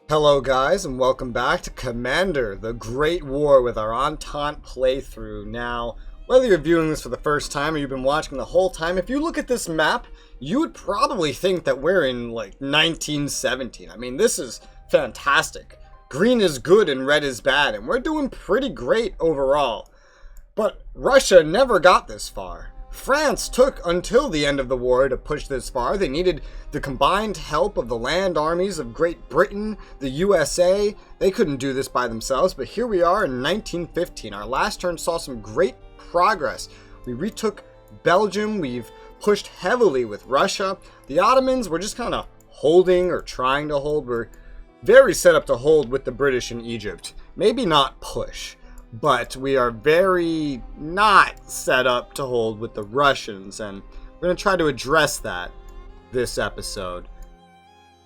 Hello guys, and welcome back to Commander, the Great War with our Entente playthrough. Now, whether you're viewing this for the first time or you've been watching the whole time, if you look at this map, you would probably think that we're in, 1917. I mean, this is fantastic. Green is good and red is bad, and we're doing pretty great overall. But Russia never got this far. France took until the end of the war to push this far. They needed the combined help of the land armies of Great Britain, the USA. They couldn't do this by themselves, but here we are in 1915. Our last turn saw some great progress. We retook Belgium. We've pushed heavily with Russia. The Ottomans were just kind of holding or trying to hold. We're very set up to hold with the British in Egypt. Maybe not push. But we are very not set up to hold with the Russians, and we're going to try to address that this episode.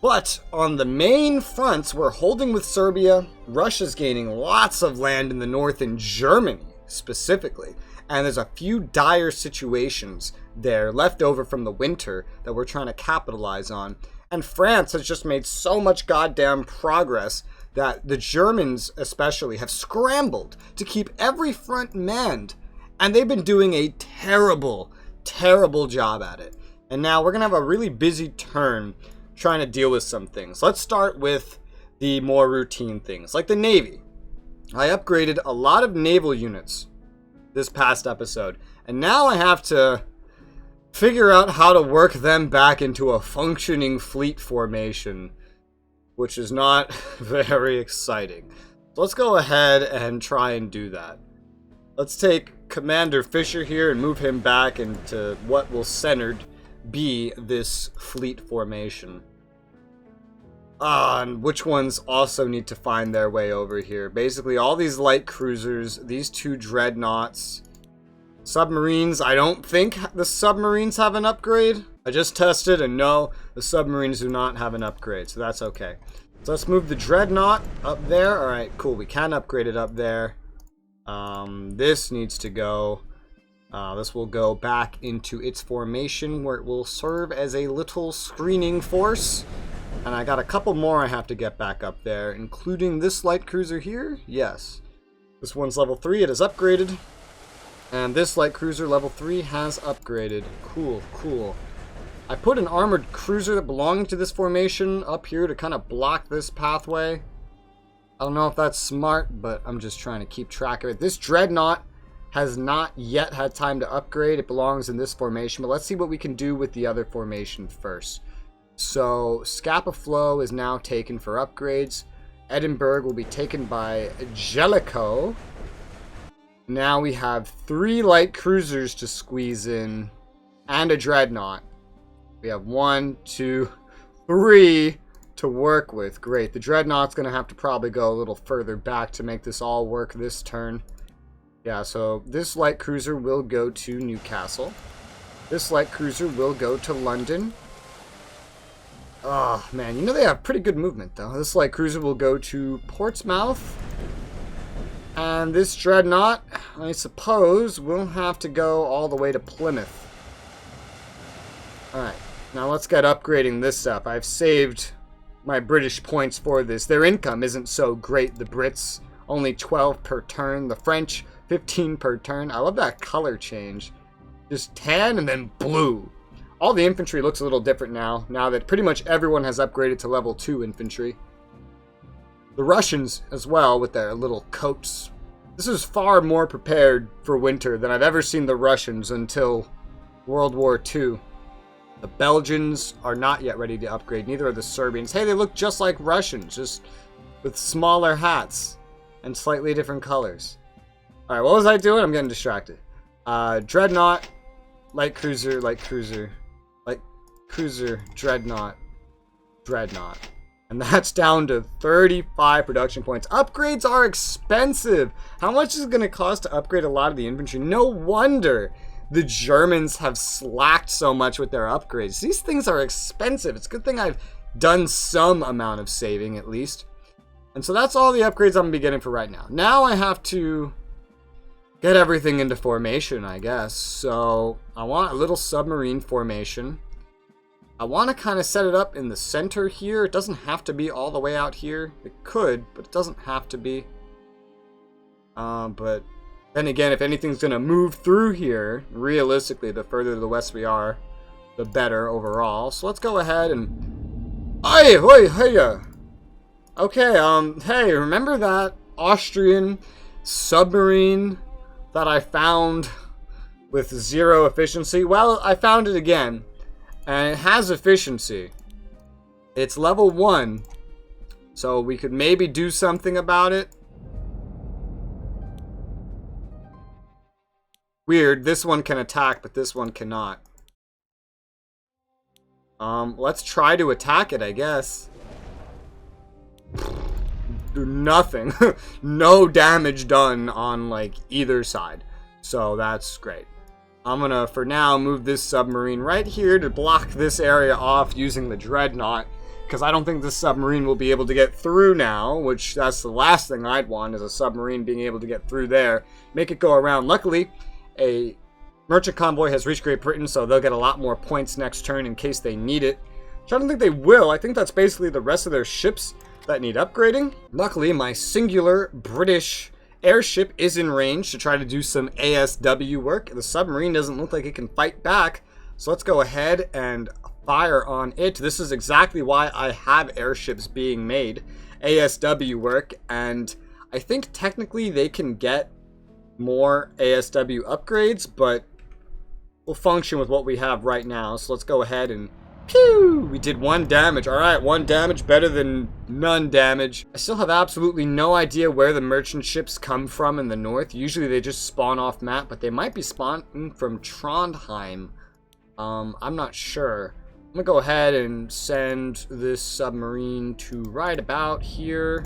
But on the main fronts, we're holding with Serbia. Russia's gaining lots of land in the north in Germany, specifically. And there's a few dire situations there left over from the winter that we're trying to capitalize on. And France has just made so much goddamn progress that the Germans especially have scrambled to keep every front manned, and they've been doing a terrible, terrible job at it. And now we're going to have a really busy turn trying to deal with some things. Let's start with the more routine things, like the Navy. I upgraded a lot of naval units this past episode, and now I have to figure out how to work them back into a functioning fleet formation, which is not very exciting. So let's go ahead and try and do that. Let's take Commander Fisher here and move him back into what will centered be this fleet formation. And which ones also need to find their way over here. Basically all these light cruisers, these two dreadnoughts, submarines. I don't think the submarines have an upgrade. I just tested, and no, the submarines do not have an upgrade, so that's okay. So let's move the dreadnought up there. Alright, cool. We can upgrade it up there. This needs to go. This will go back into its formation, where it will serve as a little screening force. And I got a couple more I have to get back up there, including this light cruiser here. Yes. This one's level 3. It is upgraded. And this light cruiser level 3 has upgraded. Cool, cool. I put an armored cruiser belonging to this formation up here to kind of block this pathway. I don't know if that's smart, but I'm just trying to keep track of it. This dreadnought has not yet had time to upgrade. It belongs in this formation, but let's see what we can do with the other formation first. So Scapa Flow is now taken for upgrades. Edinburgh will be taken by Jellicoe. Now we have 3 light cruisers to squeeze in and a dreadnought. We have 1, 2, 3 to work with. Great. The dreadnought's going to have to probably go a little further back to make this all work this turn. Yeah, so this light cruiser will go to Newcastle. This light cruiser will go to London. Oh, man. You know they have pretty good movement, though. This light cruiser will go to Portsmouth. And this dreadnought, I suppose, will have to go all the way to Plymouth. Alright, now let's get upgrading this up. I've saved my British points for this. Their income isn't so great. The Brits, only 12 per turn. The French, 15 per turn. I love that color change. Just tan and then blue. All the infantry looks a little different now that pretty much everyone has upgraded to level 2 infantry. The Russians as well with their little coats. This is far more prepared for winter than I've ever seen the Russians until World War II. The Belgians are not yet ready to upgrade. Neither are the Serbians. Hey, they look just like Russians, just with smaller hats and slightly different colors. Alright, what was I doing? I'm getting distracted. Dreadnought, light cruiser, light cruiser, light cruiser, dreadnought, dreadnought. And that's down to 35 production points. Upgrades are expensive. How much is it going to cost to upgrade a lot of the infantry? No wonder the Germans have slacked so much with their upgrades. These things are expensive. It's a good thing I've done some amount of saving at least. And so that's all the upgrades I'm going to be getting for right now. Now I have to get everything into formation, I guess. So I want a little submarine formation. I want to kind of set it up in the center here. It doesn't have to be all the way out here. It could, but it doesn't have to be. But then again, if anything's going to move through here, realistically, the further to the west we are, the better overall. So let's go ahead and... Hey, okay, hey, remember that Austrian submarine that I found with 0 efficiency? Well, I found it again, and it has efficiency. It's level 1, so we could maybe do something about it. Weird, this one can attack, but this one cannot. Let's try to attack it, I guess. Do nothing. No damage done on, like, either side. So that's great. I'm gonna, for now, move this submarine right here to block this area off using the dreadnought. Because I don't think this submarine will be able to get through now, which that's the last thing I'd want, is a submarine being able to get through there. Make it go around. Luckily, a merchant convoy has reached Great Britain, so they'll get a lot more points next turn in case they need it. Which I don't think they will. I think that's basically the rest of their ships that need upgrading. Luckily, my singular British airship is in range to try to do some ASW work. The submarine doesn't look like it can fight back, so let's go ahead and fire on it. This is exactly why I have airships being made. ASW work, and I think technically they can get more ASW upgrades, but we'll function with what we have right now. So let's go ahead and pew! We did 1 damage. Alright, 1 damage, better than none damage. I still have absolutely no idea where the merchant ships come from in the north. Usually they just spawn off map, but they might be spawning from Trondheim. I'm not sure. I'm gonna go ahead and send this submarine to right about here,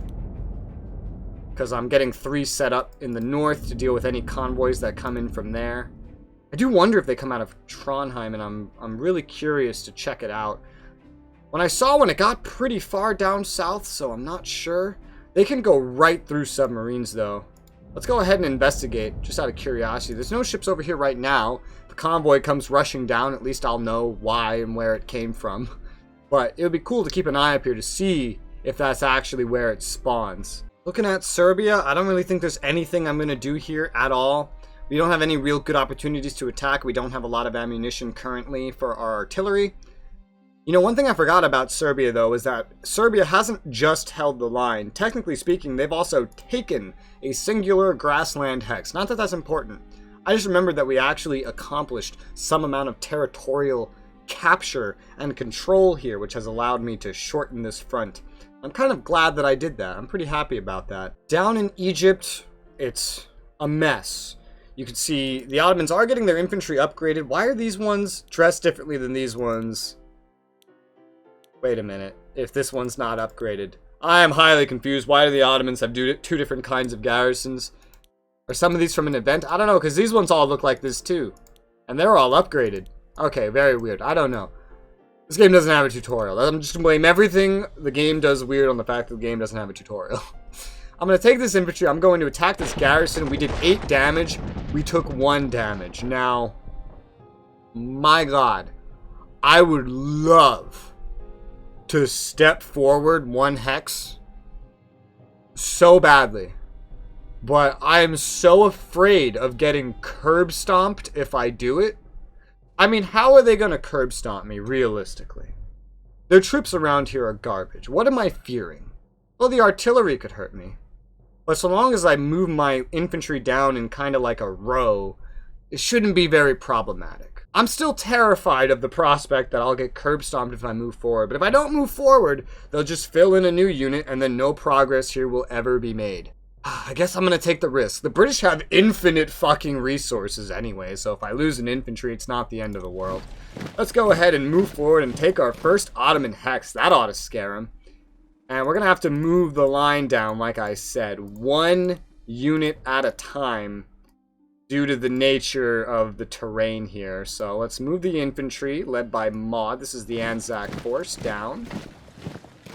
because I'm getting 3 set up in the north to deal with any convoys that come in from there. I do wonder if they come out of Trondheim, and I'm really curious to check it out. When I saw one, it got pretty far down south, so I'm not sure. They can go right through submarines, though. Let's go ahead and investigate, just out of curiosity. There's no ships over here right now. If the convoy comes rushing down, at least I'll know why and where it came from. But it would be cool to keep an eye up here to see if that's actually where it spawns. Looking at Serbia, I don't really think there's anything I'm going to do here at all. We don't have any real good opportunities to attack. We don't have a lot of ammunition currently for our artillery. You know, one thing I forgot about Serbia, though, is that Serbia hasn't just held the line. Technically speaking, they've also taken a singular grassland hex. Not that that's important. I just remembered that we actually accomplished some amount of territorial capture and control here, which has allowed me to shorten this front. I'm kind of glad that I did that. I'm pretty happy about that. Down in Egypt, it's a mess. You can see the Ottomans are getting their infantry upgraded. Why are these ones dressed differently than these ones? Wait a minute. If this one's not upgraded. I am highly confused. Why do the Ottomans have 2 different kinds of garrisons? Are some of these from an event? I don't know, because these ones all look like this too. And they're all upgraded. Okay, very weird. I don't know. This game doesn't have a tutorial. I'm just going to blame everything the game does weird on the fact that the game doesn't have a tutorial. I'm going to take this infantry. I'm going to attack this garrison. We did 8 damage. We took 1 damage. Now, my God, I would love to step forward 1 hex so badly. But I'm so afraid of getting curb stomped if I do it. I mean, how are they going to curb stomp me, realistically? Their troops around here are garbage. What am I fearing? Well, the artillery could hurt me. But so long as I move my infantry down in kind of like a row, it shouldn't be very problematic. I'm still terrified of the prospect that I'll get curb stomped if I move forward. But if I don't move forward, they'll just fill in a new unit and then no progress here will ever be made. I guess I'm going to take the risk. The British have infinite fucking resources anyway, so if I lose an infantry, it's not the end of the world. Let's go ahead and move forward and take our first Ottoman hex. That ought to scare them. And we're going to have to move the line down, like I said, 1 unit at a time due to the nature of the terrain here. So let's move the infantry, led by Maud. This is the Anzac force, down.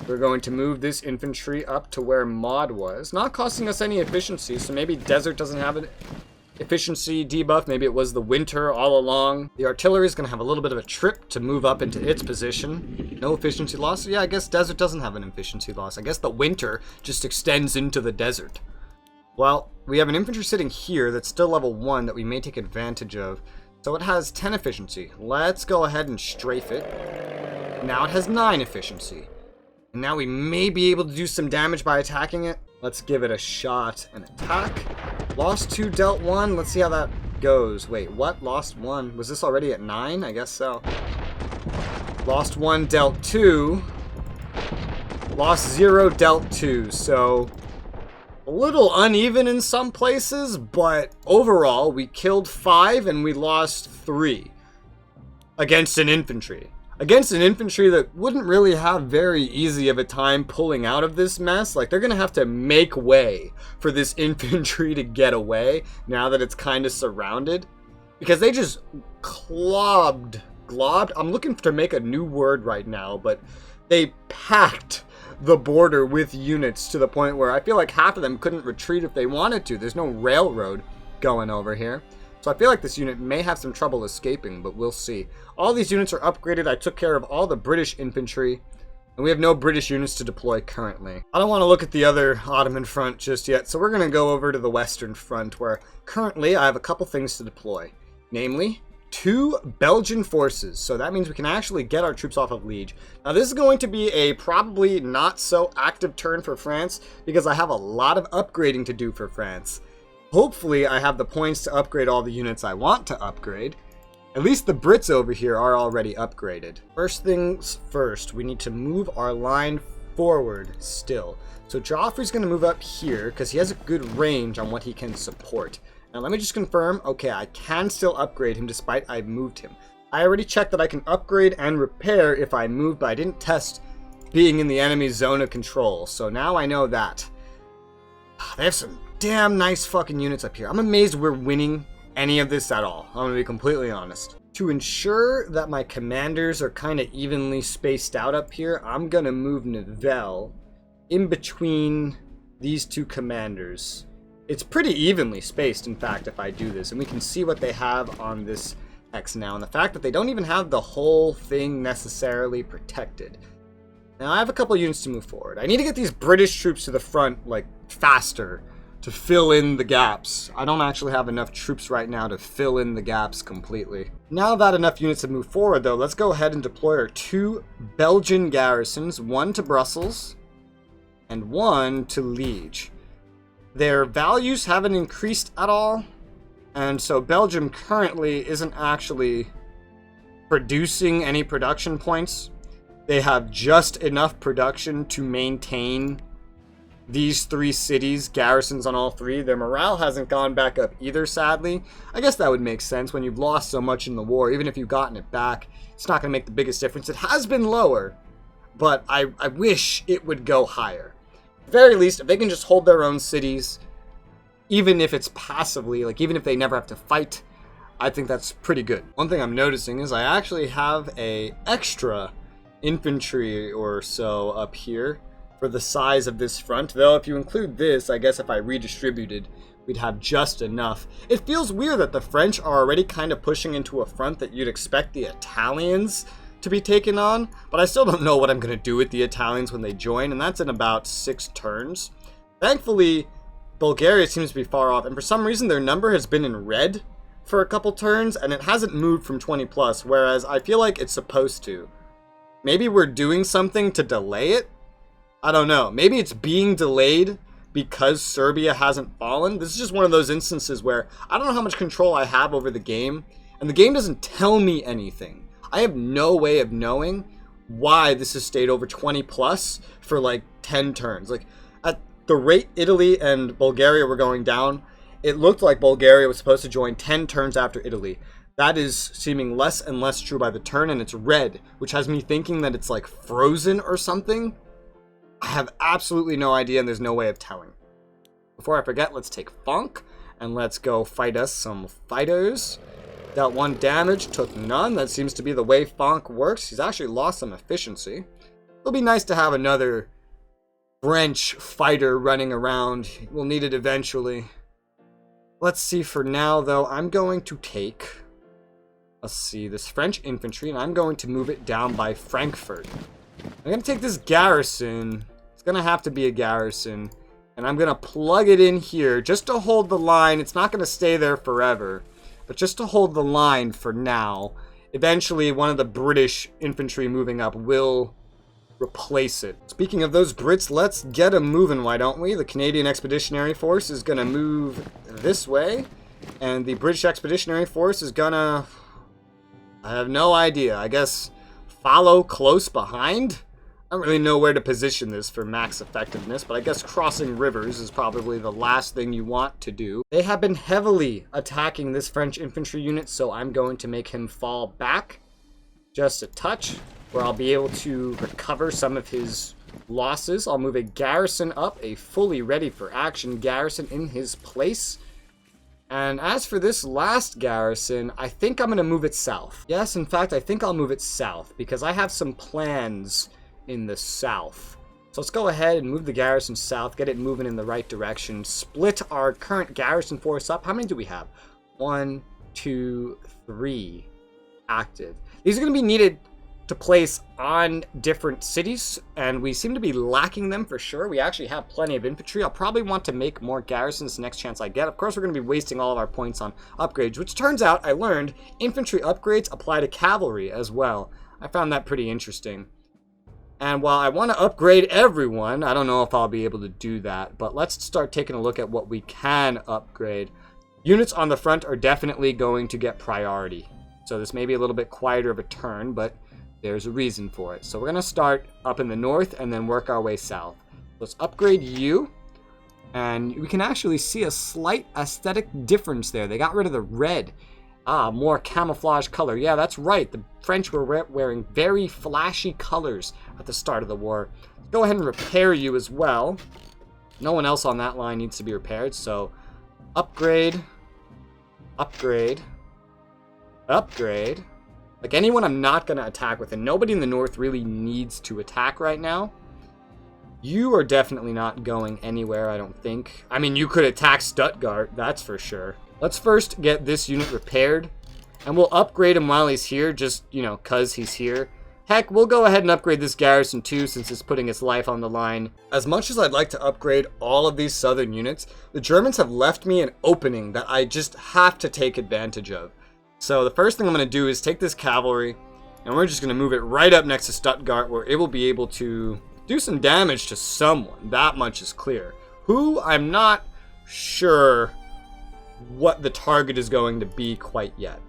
We're going to move this infantry up to where Maud was. Not costing us any efficiency, so maybe Desert doesn't have efficiency debuff. Maybe it was the winter all along. The artillery is going to have a little bit of a trip to move up into its position. No efficiency loss. Yeah, I guess desert doesn't have an efficiency loss. I guess the winter just extends into the desert. Well, we have an infantry sitting here that's still level 1 that we may take advantage of. So it has 10 efficiency. Let's go ahead and strafe it. Now it has 9 efficiency. And now we may be able to do some damage by attacking it. Let's give it a shot and attack. Lost 2, dealt 1. Let's see how that goes. Wait, what? Lost 1. Was this already at 9? I guess so. Lost 1, dealt 2. Lost 0, dealt 2. So a little uneven in some places, but overall we killed 5 and we lost 3 against an infantry. Against an infantry that wouldn't really have very easy of a time pulling out of this mess. Like, they're going to have to make way for this infantry to get away now that it's kind of surrounded. Because they just globbed. I'm looking to make a new word right now, but they packed the border with units to the point where I feel like half of them couldn't retreat if they wanted to. There's no railroad going over here. So I feel like this unit may have some trouble escaping, but we'll see. All these units are upgraded. I took care of all the British infantry, and we have no British units to deploy currently. I don't want to look at the other Ottoman front just yet, so we're going to go over to the Western front, where currently I have a couple things to deploy. Namely, 2 Belgian forces, so that means we can actually get our troops off of Liege. Now this is going to be a probably not so active turn for France, because I have a lot of upgrading to do for France. Hopefully I have the points to upgrade all the units I want to upgrade. At least the Brits over here are already upgraded. First things first, we need to move our line forward still. So Joffrey's going to move up here because he has a good range on what he can support. Now let me just confirm, okay, I can still upgrade him despite I've moved him. I already checked that I can upgrade and repair if I move, but I didn't test being in the enemy's zone of control. So now I know that. They have some damn nice fucking units up here. I'm amazed we're winning any of this at all. I'm gonna be completely honest. To ensure that my commanders are kind of evenly spaced out up here, I'm gonna move Nivelle in between these 2 commanders. It's pretty evenly spaced, in fact, if I do this, and we can see what they have on this X now, and the fact that they don't even have the whole thing necessarily protected. Now I have a couple units to move forward. I need to get these British troops to the front, like, faster to fill in the gaps. I don't actually have enough troops right now to fill in the gaps completely. Now that enough units have moved forward, though, let's go ahead and deploy our 2 Belgian garrisons, 1 to Brussels and 1 to Liege. Their values haven't increased at all, and so Belgium currently isn't actually producing any production points. They have just enough production to maintain these 3 cities, garrisons on all 3. Their morale hasn't gone back up either, sadly. I guess that would make sense when you've lost so much in the war. Even if you've gotten it back, it's not going to make the biggest difference. It has been lower, but I wish it would go higher. At the very least, if they can just hold their own cities, even if it's passively, like even if they never have to fight, I think that's pretty good. One thing I'm noticing is I actually have a extra infantry or so up here for the size of this front, though if you include this, I guess if I redistributed, we'd have just enough. It feels weird that the French are already kind of pushing into a front that you'd expect the Italians to be taken on, but I still don't know what I'm going to do with the Italians when they join, and that's in about 6 turns. Thankfully, Bulgaria seems to be far off, and for some reason their number has been in red for a couple turns, and it hasn't moved from 20 plus, whereas I feel like it's supposed to. Maybe we're doing something to delay it? I don't know. Maybe it's being delayed because Serbia hasn't fallen. This is just one of those instances where I don't know how much control I have over the game, and the game doesn't tell me anything. I have no way of knowing why this has stayed over 20 plus for like 10 turns. Like, at the rate Italy and Bulgaria were going down, it looked like Bulgaria was supposed to join 10 turns after Italy. That is seeming less and less true by the turn, and it's red, which has me thinking that it's like frozen or something. I have absolutely no idea, and there's no way of telling. Before I forget, let's take Funk, and let's go fight us some fighters. Dealt 1 damage, took none. That seems to be the way Funk works. He's actually lost some efficiency. It'll be nice to have another French fighter running around. We'll need it eventually. Let's see, for now, though, I'm going to take, let's see, this French infantry, and I'm going to move it down by Frankfurt. I'm going to take this garrison. It's going to have to be a garrison. And I'm going to plug it in here just to hold the line. It's not going to stay there forever, but just to hold the line for now. Eventually, one of the British infantry moving up will replace it. Speaking of those Brits, let's get them moving, why don't we? The Canadian Expeditionary Force is going to move this way, and the British Expeditionary Force is going to, I have no idea, I guess follow close behind? I don't really know where to position this for max effectiveness, but I guess crossing rivers is probably the last thing you want to do. They have been heavily attacking this French infantry unit, so I'm going to make him fall back just a touch, where I'll be able to recover some of his losses. I'll move a garrison up, a fully ready for action garrison in his place. And as for this last garrison, I think I'm going to move it south. Yes, in fact, I think I'll move it south, because I have some plans in the south. So let's go ahead and move the garrison south, get it moving in the right direction, split our current garrison force up. How many do we have? 1, 2, 3 active. These are going to be needed to place on different cities, and we seem to be lacking them for sure. We actually have plenty of infantry. I'll probably want to make more garrisons the next chance I get. Of course, we're going to be wasting all of our points on upgrades, which turns out, I learned, infantry upgrades apply to cavalry as well. I found that pretty interesting. And while I want to upgrade everyone, I don't know if I'll be able to do that, but let's start taking a look at what we can upgrade. Units on the front are definitely going to get priority. So this may be a little bit quieter of a turn, but there's a reason for it. So we're going to start up in the north and then work our way south. Let's upgrade you. And we can actually see a slight aesthetic difference there. They got rid of the red. Ah, more camouflage color. Yeah, that's right. The French were wearing very flashy colors at the start of the war. Go ahead and repair you as well. No one else on that line needs to be repaired. So upgrade. Upgrade. Upgrade. Like anyone I'm not going to attack with, and nobody in the north really needs to attack right now. You are definitely not going anywhere, I don't think. I mean, you could attack Stuttgart, that's for sure. Let's first get this unit repaired, and we'll upgrade him while he's here, just, you know, because he's here. Heck, we'll go ahead and upgrade this garrison too, since it's putting its life on the line. As much as I'd like to upgrade all of these southern units, the Germans have left me an opening that I just have to take advantage of. So the first thing I'm going to do is take this cavalry, and we're just going to move it right up next to Stuttgart, where it will be able to do some damage to someone. That much is clear. Who, I'm not sure what the target is going to be quite yet.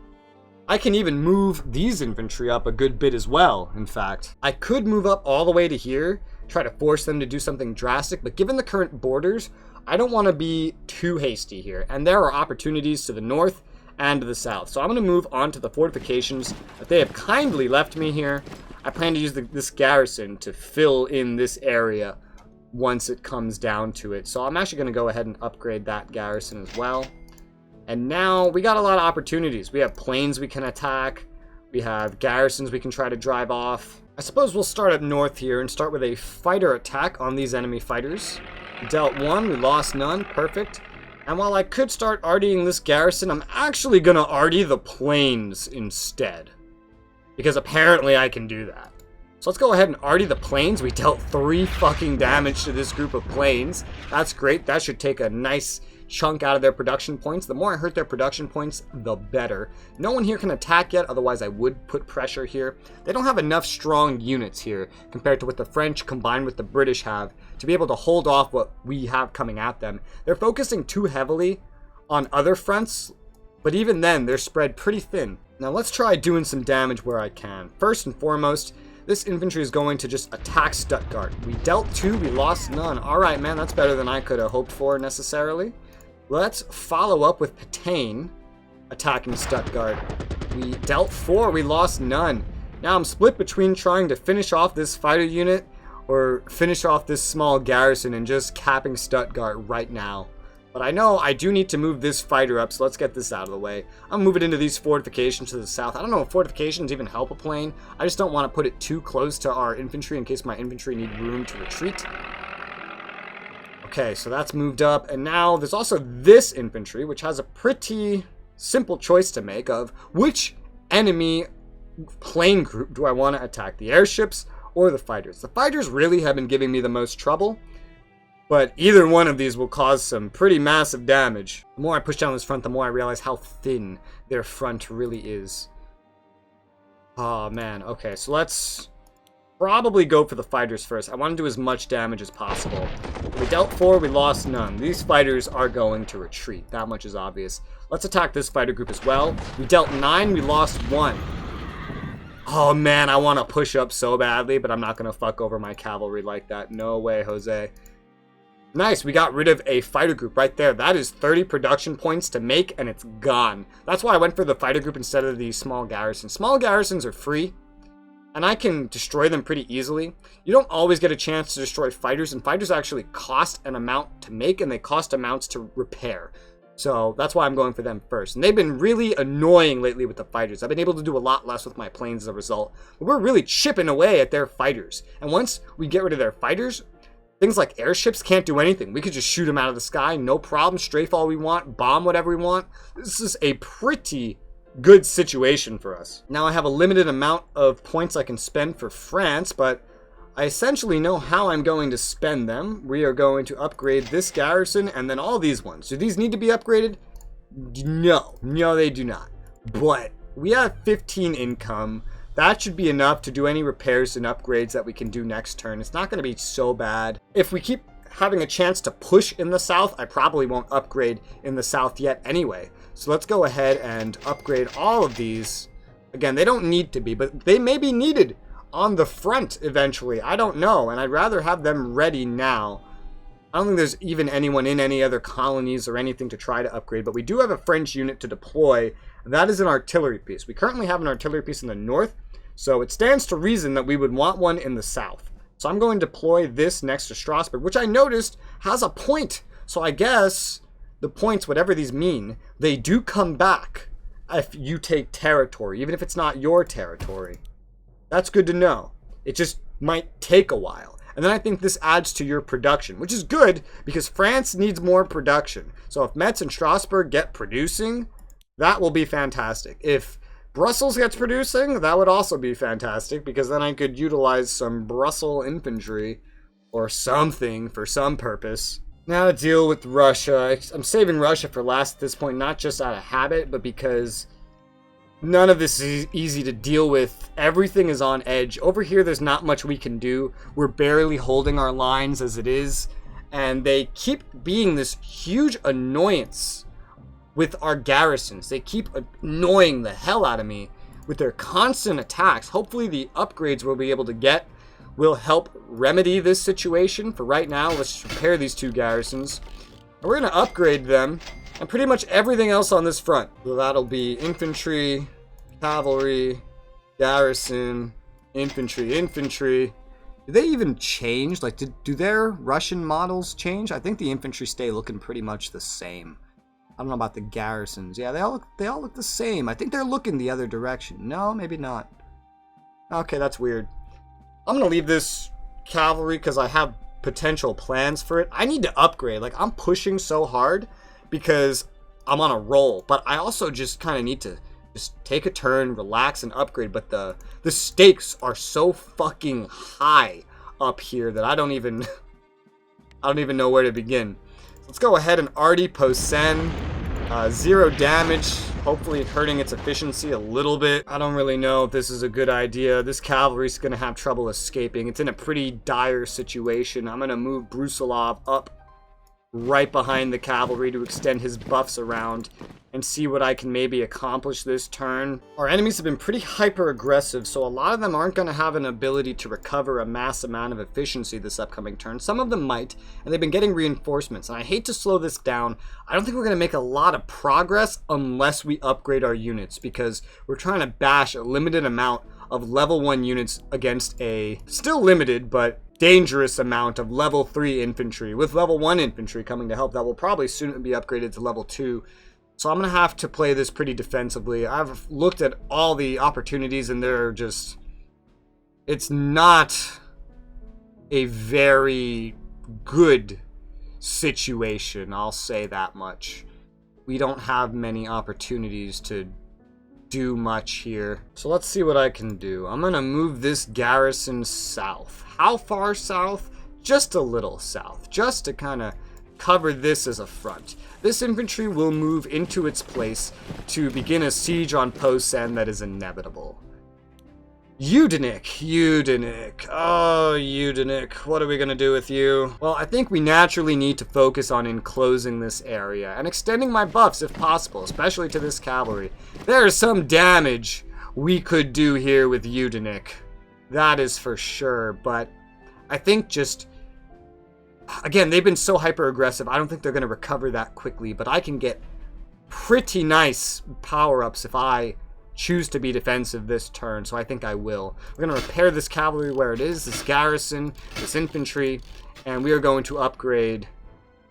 I can even move these infantry up a good bit as well, in fact. I could move up all the way to here, try to force them to do something drastic, but given the current borders, I don't want to be too hasty here. And there are opportunities to the north and to the south. So I'm going to move on to the fortifications that they have kindly left me here. I plan to use this garrison to fill in this area once it comes down to it. So I'm actually going to go ahead and upgrade that garrison as well. And now we got a lot of opportunities. We have planes we can attack. We have garrisons we can try to drive off. I suppose we'll start up north here and start with a fighter attack on these enemy fighters. We dealt 1, we lost none, perfect. And while I could start artying this garrison, I'm actually going to arty the planes instead. Because apparently I can do that. So let's go ahead and arty the planes. We dealt 3 fucking damage to this group of planes. That's great. That should take a nice chunk out of their production points. The more I hurt their production points, the better. No one here can attack yet, otherwise I would put pressure here. They don't have enough strong units here compared to what the French combined with the British have to be able to hold off what we have coming at them. They're focusing too heavily on other fronts, but even then they're spread pretty thin. Now let's try doing some damage where I can. First and foremost, this infantry is going to just attack Stuttgart. We dealt 2, we lost none. Alright man, that's better than I could have hoped for necessarily. Let's follow up with Patain attacking Stuttgart. We dealt 4, we lost none. Now I'm split between trying to finish off this fighter unit or finish off this small garrison and just capping Stuttgart right now. But I know I do need to move this fighter up, so let's get this out of the way. I'll move it into these fortifications to the south. I don't know if fortifications even help a plane. I just don't want to put it too close to our infantry in case my infantry need room to retreat. Okay, so that's moved up, and now there's also this infantry, which has a pretty simple choice to make of which enemy plane group do I want to attack, the airships or the fighters. The fighters really have been giving me the most trouble, but either one of these will cause some pretty massive damage. The more I push down this front, the more I realize how thin their front really is. Oh man, okay, so let's probably go for the fighters first. I want to do as much damage as possible. We dealt 4, we lost none. These fighters are going to retreat. That much is obvious. Let's attack this fighter group as well. We dealt 9, we lost 1. Oh man, I want to push up so badly, but I'm not going to fuck over my cavalry like that. No way, Jose. Nice, we got rid of a fighter group right there. That is 30 production points to make, and it's gone. That's why I went for the fighter group instead of the small garrisons. Small garrisons are free, and I can destroy them pretty easily. You don't always get a chance to destroy fighters, and fighters actually cost an amount to make, and they cost amounts to repair. So that's why I'm going for them first. And they've been really annoying lately with the fighters. I've been able to do a lot less with my planes as a result. But we're really chipping away at their fighters. And once we get rid of their fighters, things like airships can't do anything. We could just shoot them out of the sky, no problem, strafe all we want, bomb whatever we want. This is a pretty good situation for us. Now I have a limited amount of points I can spend for France, but I essentially know how I'm going to spend them. We are going to upgrade this garrison and then all these ones. Do these need to be upgraded? No, they do not. But we have 15 income. That should be enough to do any repairs and upgrades that we can do next turn. It's not going to be so bad. If we keep having a chance to push in the south, I probably won't upgrade in the south yet anyway. So let's go ahead and upgrade all of these. Again, they don't need to be, but they may be needed on the front eventually. I don't know, and I'd rather have them ready now. I don't think there's even anyone in any other colonies or anything to try to upgrade, but we do have a French unit to deploy. That is an artillery piece. We currently have an artillery piece in the north, so it stands to reason that we would want one in the south. So I'm going to deploy this next to Strasbourg, which I noticed has a point. So I guess the points, whatever these mean, they do come back if you take territory, even if it's not your territory. That's good to know. It just might take a while. And then I think this adds to your production, which is good because France needs more production. So if Metz and Strasbourg get producing, that will be fantastic. If Brussels gets producing, that would also be fantastic because then I could utilize some Brussels infantry or something for some purpose. Now to deal with Russia. I'm saving Russia for last at this point, not just out of habit, but because none of this is easy to deal with. Everything is on edge. Over here, there's not much we can do. We're barely holding our lines as it is, and they keep being this huge annoyance with our garrisons. They keep annoying the hell out of me with their constant attacks. Hopefully the upgrades we'll be able to get will help remedy this situation. For right now, let's repair these 2 garrisons. And we're going to upgrade them and pretty much everything else on this front. So that'll be infantry, cavalry, garrison, infantry. Do they even change? Like, do their Russian models change? I think the infantry stay looking pretty much the same. I don't know about the garrisons. Yeah, they all look the same. I think they're looking the other direction. No, maybe not. Okay, that's weird. I'm going to leave this cavalry because I have potential plans for it. I need to upgrade. Like, I'm pushing so hard because I'm on a roll. But I also just kind of need to just take a turn, relax, and upgrade. But the stakes are so fucking high up here that I don't even know where to begin. Let's go ahead and Artie Posen. 0 damage, hopefully hurting its efficiency a little bit. I don't really know if this is a good idea. This cavalry's going to have trouble escaping. It's in a pretty dire situation. I'm going to move Brusilov up right behind the cavalry to extend his buffs around and see what I can maybe accomplish this turn. Our enemies have been pretty hyper-aggressive, so a lot of them aren't going to have an ability to recover a mass amount of efficiency this upcoming turn. Some of them might, and they've been getting reinforcements, and I hate to slow this down. I don't think we're going to make a lot of progress unless we upgrade our units, because we're trying to bash a limited amount of level 1 units against a still limited, but dangerous amount of level 3 infantry, with level 1 infantry coming to help. That will probably soon be upgraded to level 2. So I'm going to have to play this pretty defensively. I've looked at all the opportunities and they're just... It's not a very good situation, I'll say that much. We don't have many opportunities to do much here. So let's see what I can do. I'm gonna move this garrison south. How far south? Just a little south, just to kind of cover this as a front. This infantry will move into its place to begin a siege on Posen that is inevitable. Yudenik. Oh, Yudenik. What are we going to do with you? Well, I think we naturally need to focus on enclosing this area and extending my buffs if possible, especially to this cavalry. There is some damage we could do here with Yudenik. That is for sure, but I think just... Again, they've been so hyper-aggressive, I don't think they're going to recover that quickly, but I can get pretty nice power-ups if I choose to be defensive this turn, so I think I will. We're going to repair this cavalry where it is, this garrison, this infantry, and we are going to upgrade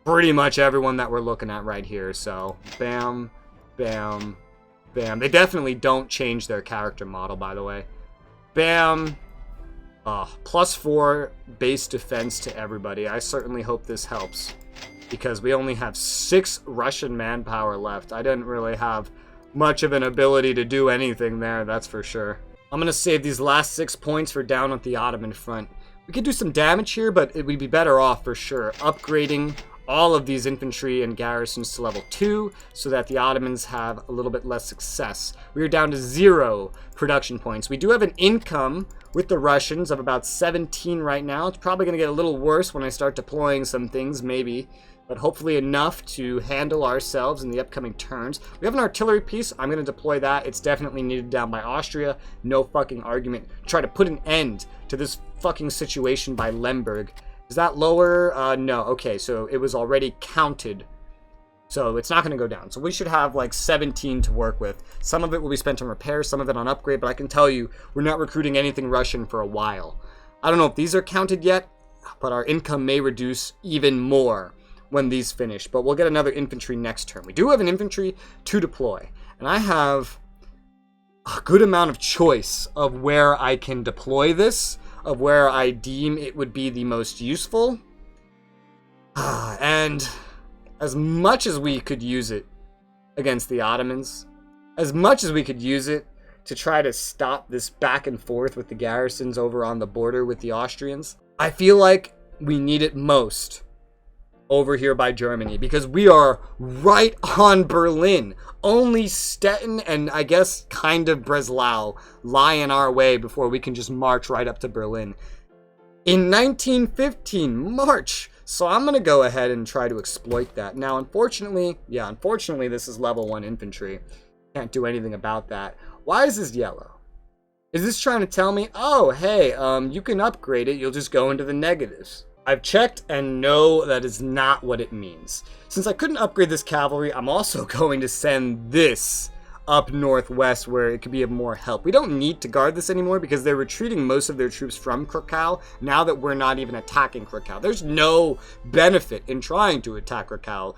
pretty much everyone that we're looking at right here. So, bam, bam, bam. They definitely don't change their character model, by the way. Bam. +4 base defense to everybody. I certainly hope this helps, because we only have 6 Russian manpower left. I didn't really have much of an ability to do anything there, that's for sure. I'm going to save these last 6 points for down at the Ottoman front. We could do some damage here, but it would be better off for sure upgrading all of these infantry and garrisons to level 2 so that the Ottomans have a little bit less success. We are down to 0 production points. We do have an income with the Russians of about 17 right now. It's probably going to get a little worse when I start deploying some things, maybe, but hopefully enough to handle ourselves in the upcoming turns. We have an artillery piece. I'm going to deploy that. It's definitely needed down by Austria. No fucking argument. Try to put an end to this fucking situation by Lemberg. Is that lower? No. Okay, so it was already counted. So it's not going to go down. So we should have like 17 to work with. Some of it will be spent on repair, some of it on upgrade, but I can tell you, we're not recruiting anything Russian for a while. I don't know if these are counted yet, but our income may reduce even more when these finish. But we'll get another infantry next turn. We do have an infantry to deploy, and I have a good amount of choice of where I can deploy this, of where I deem it would be the most useful. And as much as we could use it against the Ottomans, as much as we could use it to try to stop this back and forth with the garrisons over on the border with the Austrians, I feel like we need it most over here by Germany, because we are right on Berlin. Only Stettin and I guess kind of Breslau lie in our way before we can just march right up to Berlin. In 1915, March. So I'm going to go ahead and try to exploit that. Now, unfortunately, this is level 1 infantry. Can't do anything about that. Why is this yellow? Is this trying to tell me, oh, hey, you can upgrade it, you'll just go into the negatives? I've checked and no, that is not what it means. Since I couldn't upgrade this cavalry, I'm also going to send this up northwest where it could be of more help. We don't need to guard this anymore because they're retreating most of their troops from Krakow now that we're not even attacking Krakow. There's no benefit in trying to attack Krakow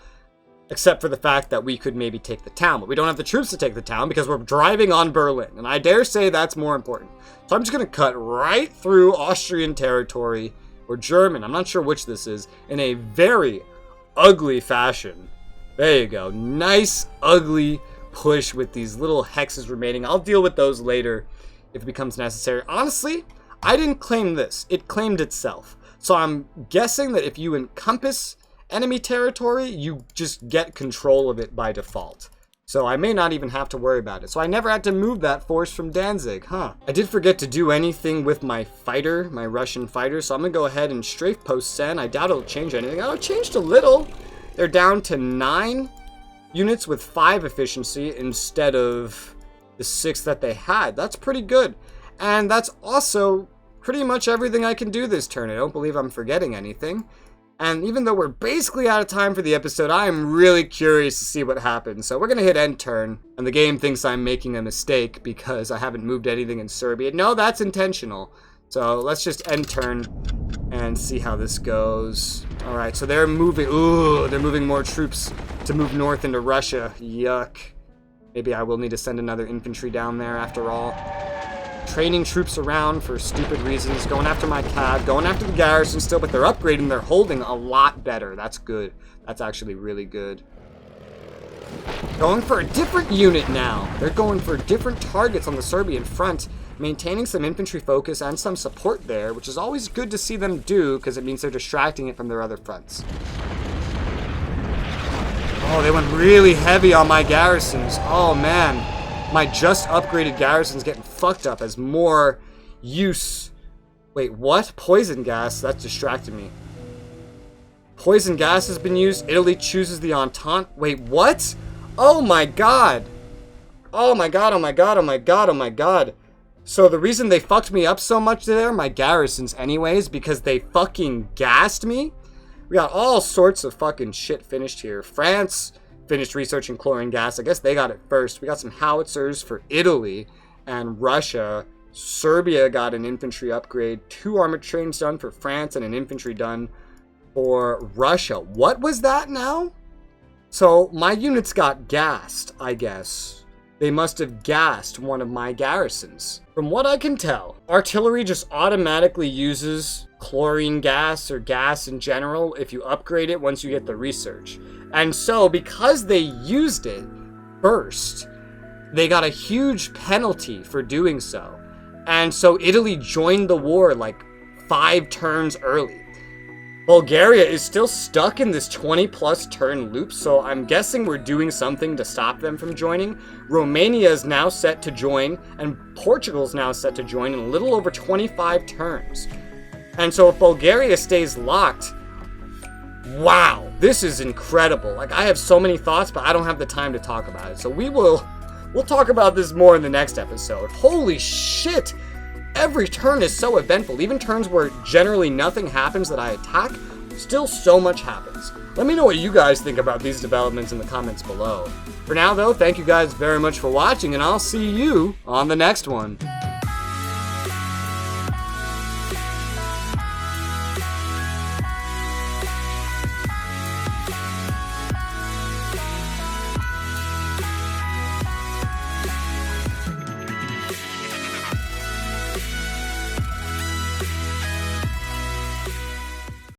except for the fact that we could maybe take the town, but we don't have the troops to take the town because we're driving on Berlin, and I dare say that's more important. So I'm just going to cut right through Austrian territory, or German, I'm not sure which this is, in a very ugly fashion. There you go. Nice, ugly push with these little hexes remaining. I'll deal with those later if it becomes necessary. Honestly, I didn't claim this. It claimed itself. So I'm guessing that if you encompass enemy territory, you just get control of it by default. So I may not even have to worry about it. So I never had to move that force from Danzig, huh? I did forget to do anything with my fighter, my Russian fighter, so I'm gonna go ahead and strafe Posen. I doubt it'll change anything. Oh, it changed a little. They're down to 9 units with 5 efficiency instead of the 6 that they had. That's pretty good. And that's also pretty much everything I can do this turn. I don't believe I'm forgetting anything. And even though we're basically out of time for the episode, I am really curious to see what happens. So we're going to hit end turn, and the game thinks I'm making a mistake because I haven't moved anything in Serbia. No, that's intentional. So let's just end turn and see how this goes. All right, so they're moving. Ooh, they're moving more troops to move north into Russia. Yuck. Maybe I will need to send another infantry down there after all. training troops around for stupid reasons, going after my cav, going after the garrison still, but they're upgrading, they're holding a lot better. That's good. That's actually really good. Going for a different unit now. They're going for different targets on the Serbian front, maintaining some infantry focus and some support there, which is always good to see them do, because it means they're distracting it from their other fronts. Oh, they went really heavy on my garrisons. Oh, man. My just upgraded garrison's getting fucked up as more use... Wait, what? Poison gas? That's distracted me. Poison gas has been used. Italy chooses the Entente. Wait, what? Oh my god. Oh my god, oh my god, oh my god, oh my god. So the reason they fucked me up so much there, my garrisons anyways, because they fucking gassed me? We got all sorts of fucking shit finished here. France finished researching chlorine gas. I guess they got it first. We got some howitzers for Italy and Russia. Serbia got an infantry upgrade. 2 armored trains done for France and an infantry done for Russia. What was that now? So my units got gassed, I guess. They must have gassed one of my garrisons. From what I can tell, artillery just automatically uses chlorine gas or gas in general if you upgrade it once you get the research. And so because they used it first, they got a huge penalty for doing so. And so Italy joined the war like 5 turns early. Bulgaria is still stuck in this 20+ turn loop, so I'm guessing we're doing something to stop them from joining. Romania is now set to join, and Portugal's now set to join in a little over 25 turns. And so if Bulgaria stays locked, wow, this is incredible. Like, I have so many thoughts, but I don't have the time to talk about it. So we'll talk about this more in the next episode. Holy shit! Every turn is so eventful. Even turns where generally nothing happens that I attack, still so much happens. Let me know what you guys think about these developments in the comments below. For now, though, thank you guys very much for watching, and I'll see you on the next one.